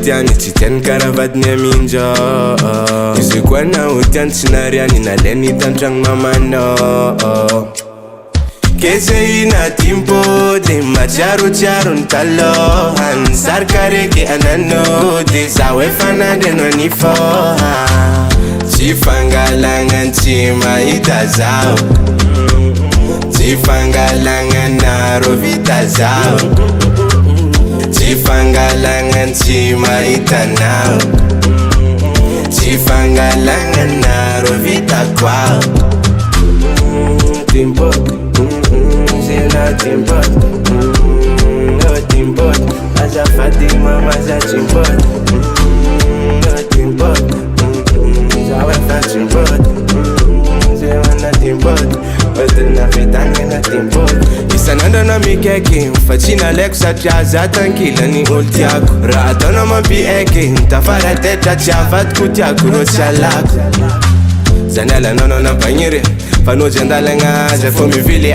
tiany tsy tiany karavadiny aminja izy koa anao tiany tsy nariany nalainy hitantragno mamanao keze inatim-pody matsiarotsiaro ny talohany sarika reky ananody zaho efa nandreno ny foha tsy fangalagna tsy mahita zaho tsy fangalagna rô vita zaho tsy fangalagna tsy mahita nao tsy fangalagna rô vita kwao timpody zena timpody no timpody azafady mama za timpody no timpody zaho efa timpody zena timpody na fetagna timpody isan'andro anao mikaiky fa tsy nalaiko satria za tankilany olo tiako raha ataonao mampiaiky tafaratetra tsy avadiko tiako rô tsy alako zany alanao nampagniry fa nozy andalagna zay fô mivily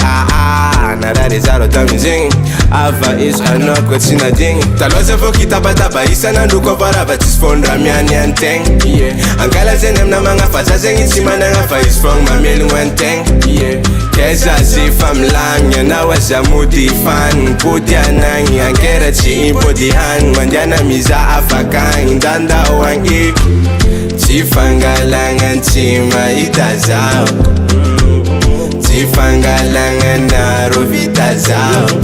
narary zaro tamizegny ava izy anao koa tsy nadigny taloha zay fô kitabataba isan'andro koa varava tsisy fondra miany antegna angala zegny amina magnafa za zegny tsy managna fa izy fogna mamelogno antegna keza sy fa milagny anao aza mody faniny pody anagny ankera tsy impody haniny mandiana miza afakagny ndandao agny tsy fangalagna tsy mahita zaho tsy fangalagna rô vita zaho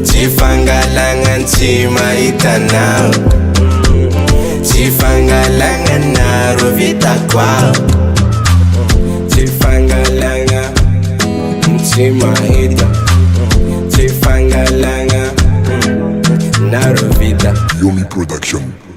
tsy fangalagna tsy mahita nao tsy fangalagna rô vita kwao tsy fangalagna tsy mahita tsy fangalagna na rô vita Yomi Production.